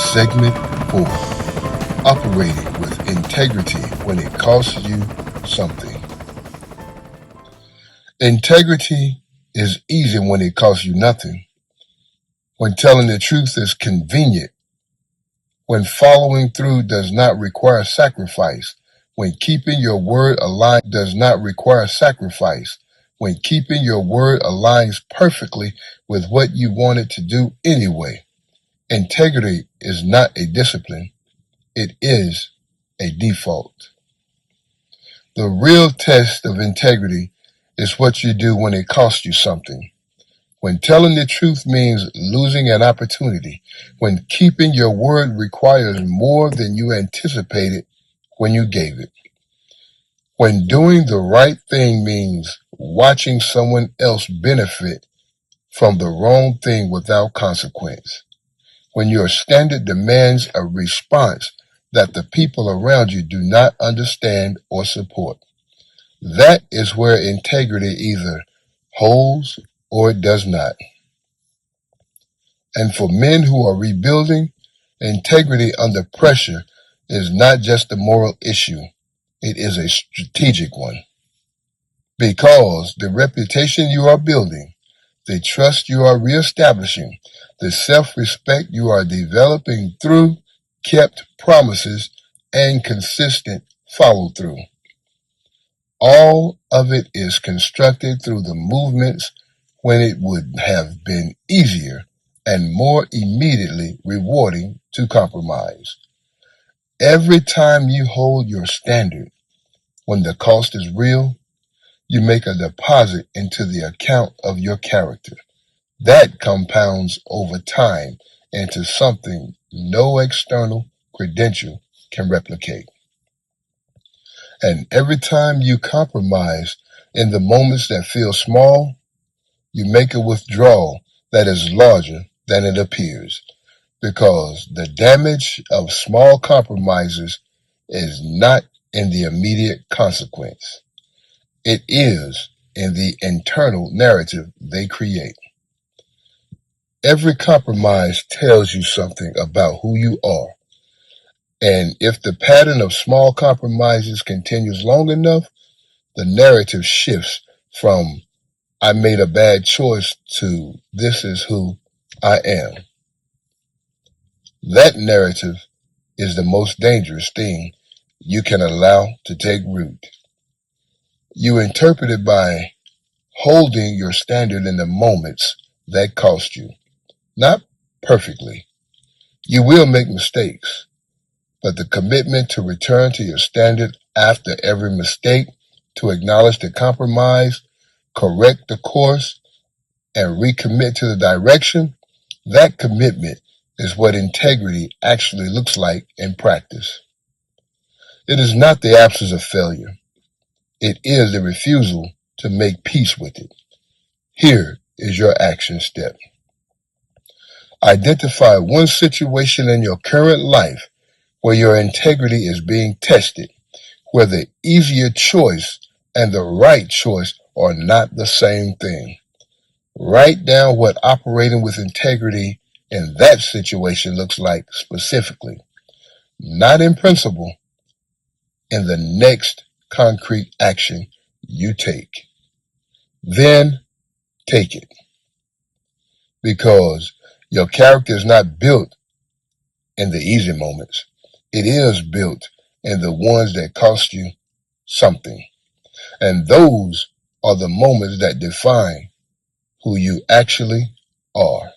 Segment 4. Operating with integrity when it costs you something. Integrity is easy when it costs you nothing. When telling the truth is convenient. When following through does not require sacrifice. When keeping your word aligned does not require sacrifice. When keeping your word aligns perfectly with what you wanted to do anyway. Integrity is not a discipline. It is a default. The real test of integrity is what you do when it costs you something. When telling the truth means losing an opportunity. When keeping your word requires more than you anticipated when you gave it. When doing the right thing means watching someone else benefit from the wrong thing without consequence. When your standard demands a response that the people around you do not understand or support. That is where integrity either holds or it does not. And for men who are rebuilding, integrity under pressure is not just a moral issue, it is a strategic one. Because the reputation you are building, the trust you are reestablishing, the self-respect you are developing through kept promises and consistent follow-through. All of it is constructed through the movements when it would have been easier and more immediately rewarding to compromise. Every time you hold your standard, when the cost is real, you make a deposit into the account of your character. That compounds over time into something no external credential can replicate. And every time you compromise in the moments that feel small, you make a withdrawal that is larger than it appears, because the damage of small compromises is not in the immediate consequence. It is in the internal narrative they create. Every compromise tells you something about who you are. And if the pattern of small compromises continues long enough, the narrative shifts from I made a bad choice to this is who I am. That narrative is the most dangerous thing you can allow to take root. You interpret it by holding your standard in the moments that cost you. Not perfectly. You will make mistakes, but the commitment to return to your standard after every mistake, to acknowledge the compromise, correct the course, and recommit to the direction, that commitment is what integrity actually looks like in practice. It is not the absence of failure. It is the refusal to make peace with it. Here is your action step. Identify one situation in your current life where your integrity is being tested, where the easier choice and the right choice are not the same thing. Write down what operating with integrity in that situation looks like specifically, not in principle, in the next concrete action you take. Then take it. Because your character is not built in the easy moments. It is built in the ones that cost you something. And those are the moments that define who you actually are.